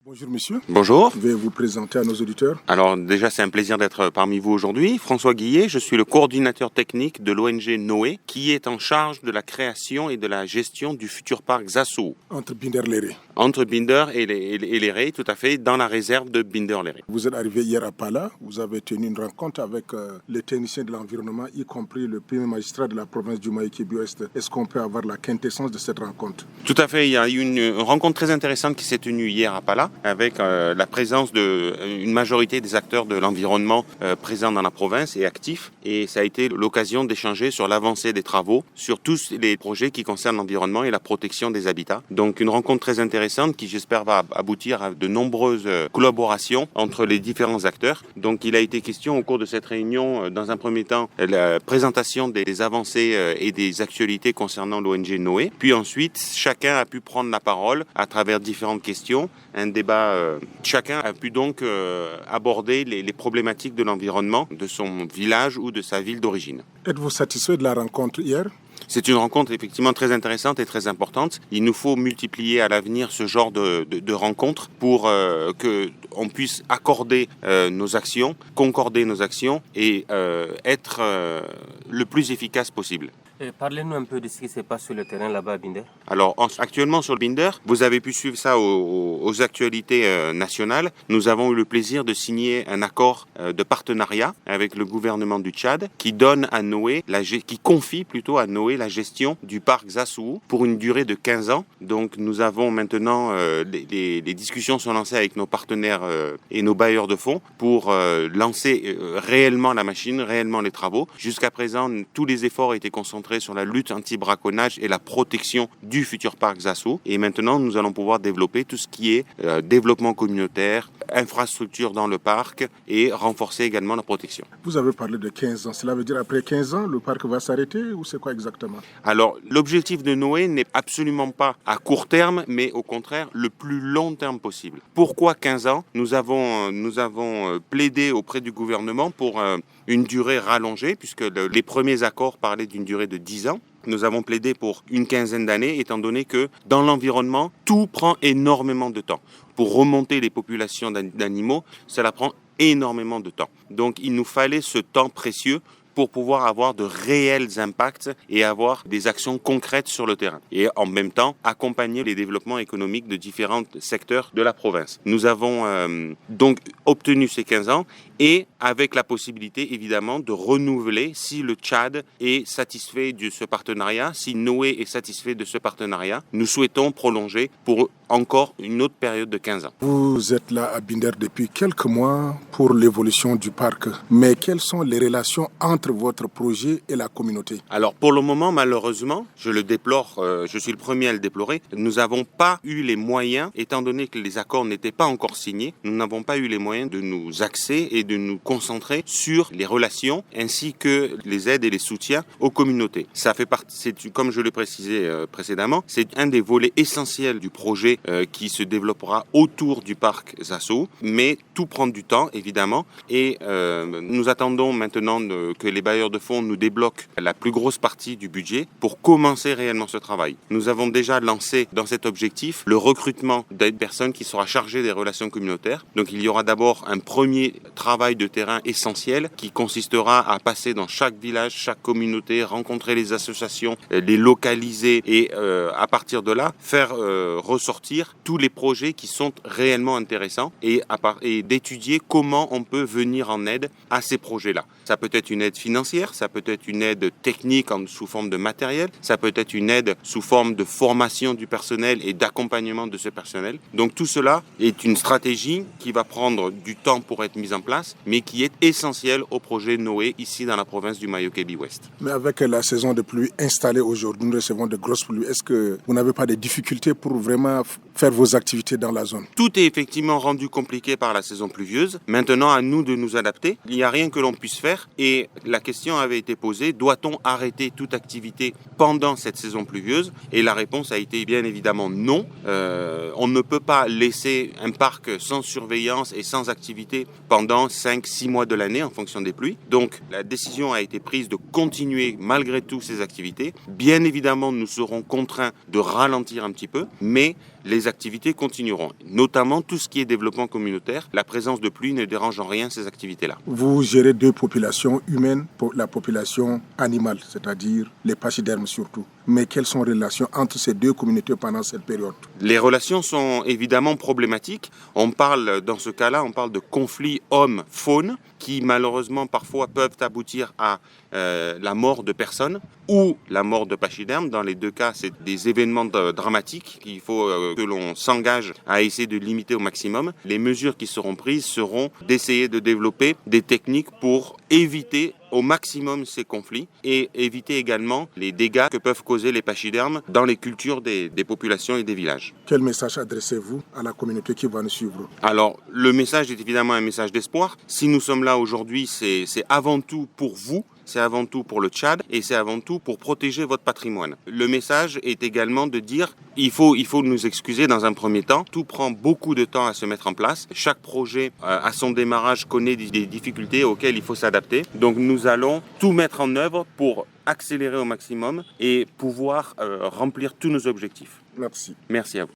Bonjour monsieur, Bonjour. je vais vous présenter à nos auditeurs. Alors déjà c'est un plaisir d'être parmi vous aujourd'hui. François Guillet, je suis le coordinateur technique de l'ONG Noé qui est en charge de la création et de la gestion du futur parc Zassou. Entre Binder-Léré. Entre Binder et les Raies, tout à fait, dans la réserve de Binder-Léré. Vous êtes arrivé hier à Pala, vous avez tenu une rencontre avec les techniciens de l'environnement, y compris le premier magistrat de la province du Mayo-Kébbi-Ouest. Est-ce qu'on peut avoir la quintessence de cette rencontre? Tout à fait, il y a eu une rencontre très intéressante qui s'est tenue hier à Pala avec la présence d'une majorité des acteurs de l'environnement présents dans la province et actifs. Et ça a été l'occasion d'échanger sur l'avancée des travaux, sur tous les projets qui concernent l'environnement et la protection des habitats. Donc une rencontre très intéressante qui j'espère va aboutir à de nombreuses collaborations entre les différents acteurs. Donc il a été question au cours de cette réunion, dans un premier temps, la présentation des avancées et des actualités concernant l'ONG Noé. Puis ensuite, chacun a pu prendre la parole à travers différentes questions. Un débat, chacun a pu donc aborder les problématiques de l'environnement, de son village ou de sa ville d'origine. Êtes-vous satisfait de la rencontre hier? C'est une rencontre effectivement très intéressante et très importante. Il nous faut multiplier à l'avenir ce genre de rencontres pour qu'on puisse accorder nos actions, concorder nos actions et être le plus efficace possible. Parlez-nous un peu de ce qui se passe sur le terrain là-bas à Binder. Alors actuellement sur le Binder, vous avez pu suivre ça aux actualités nationales. Nous avons eu le plaisir de signer un accord de partenariat avec le gouvernement du Tchad qui donne à Noé, qui confie plutôt à Noé la gestion du parc Zassou pour une durée de 15 ans. Donc nous avons maintenant, les discussions sont lancées avec nos partenaires et nos bailleurs de fonds pour lancer réellement la machine, réellement les travaux. Jusqu'à présent, tous les efforts étaient concentrés sur la lutte anti-braconnage et la protection du futur parc Zassou. Et maintenant, nous allons pouvoir développer tout ce qui est développement communautaire, infrastructure dans le parc et renforcer également la protection. Vous avez parlé de 15 ans. Cela veut dire après 15 ans, le parc va s'arrêter ou c'est quoi exactement? Alors, l'objectif de Noé n'est absolument pas à court terme, mais au contraire, le plus long terme possible. Pourquoi 15 ans? Nous avons plaidé auprès du gouvernement pour une durée rallongée, puisque les premiers accords parlaient d'une durée de 10 ans. Nous avons plaidé pour une quinzaine d'années, étant donné que dans l'environnement, tout prend énormément de temps. Pour remonter les populations d'animaux, cela prend énormément de temps. Donc il nous fallait ce temps précieux pour pouvoir avoir de réels impacts et avoir des actions concrètes sur le terrain. Et en même temps, accompagner les développements économiques de différents secteurs de la province. Nous avons donc obtenu ces 15 ans et avec la possibilité évidemment de renouveler si le Tchad est satisfait de ce partenariat, si Noé est satisfait de ce partenariat. Nous souhaitons prolonger pour encore une autre période de 15 ans. Vous êtes là à Binder depuis quelques mois pour l'évolution du parc. Mais quelles sont les relations entre votre projet et la communauté? Alors pour le moment, malheureusement, je le déplore, je suis le premier à le déplorer, nous n'avons pas eu les moyens, étant donné que les accords n'étaient pas encore signés, nous n'avons pas eu les moyens de nous axer et de nous concentrer sur les relations ainsi que les aides et les soutiens aux communautés. Ça fait partie, comme je l'ai précisé précédemment, c'est un des volets essentiels du projet qui se développera autour du parc Zassou, mais tout prend du temps évidemment et nous attendons maintenant que les bailleurs de fonds nous débloquent la plus grosse partie du budget pour commencer réellement ce travail. Nous avons déjà lancé dans cet objectif le recrutement d'une personne qui sera chargée des relations communautaires. Donc il y aura d'abord un premier travail de terrain essentiel qui consistera à passer dans chaque village, chaque communauté, rencontrer les associations, les localiser et à partir de là faire ressortir tous les projets qui sont réellement intéressants et d'étudier comment on peut venir en aide à ces projets-là. Ça peut être une aide financière, ça peut être une aide technique sous forme de matériel, ça peut être une aide sous forme de formation du personnel et d'accompagnement de ce personnel. Donc tout cela est une stratégie qui va prendre du temps pour être mise en place, mais qui est essentielle au projet Noé ici dans la province du Mayo-Kébbi-Ouest. Mais avec la saison de pluie installée aujourd'hui, nous recevons de grosses pluies. Est-ce que vous n'avez pas de difficultés pour vraiment faire vos activités dans la zone? Tout est effectivement rendu compliqué par la saison pluvieuse. Maintenant, à nous de nous adapter. Il n'y a rien que l'on puisse faire et la question avait été posée, doit-on arrêter toute activité pendant cette saison pluvieuse? Et la réponse a été bien évidemment non. On ne peut pas laisser un parc sans surveillance et sans activité pendant 5-6 mois de l'année en fonction des pluies. Donc la décision a été prise de continuer malgré tout ces activités. Bien évidemment, nous serons contraints de ralentir un petit peu, mais les activités continueront, notamment tout ce qui est développement communautaire. La présence de pluie ne dérange en rien ces activités-là. Vous gérez deux populations humaines, la population animale, c'est-à-dire les pachydermes surtout. Mais quelles sont les relations entre ces deux communautés pendant cette période? Les relations sont évidemment problématiques. On parle, dans ce cas-là, on parle de conflits homme-faune qui malheureusement parfois peuvent aboutir à la mort de personnes ou la mort de pachydermes. Dans les deux cas, c'est des événements dramatiques qu'il faut que l'on s'engage à essayer de limiter au maximum. Les mesures qui seront prises seront d'essayer de développer des techniques pour éviter au maximum ces conflits et éviter également les dégâts que peuvent causer les pachydermes dans les cultures des populations et des villages. Quel message adressez-vous à la communauté qui va nous suivre? Alors, le message est évidemment un message d'espoir. Si nous sommes là aujourd'hui, c'est avant tout pour vous. C'est avant tout pour le Tchad et c'est avant tout pour protéger votre patrimoine. Le message est également de dire il faut nous excuser dans un premier temps. Tout prend beaucoup de temps à se mettre en place. Chaque projet à son démarrage connaît des difficultés auxquelles il faut s'adapter. Donc nous allons tout mettre en œuvre pour accélérer au maximum et pouvoir remplir tous nos objectifs. Merci. Merci à vous.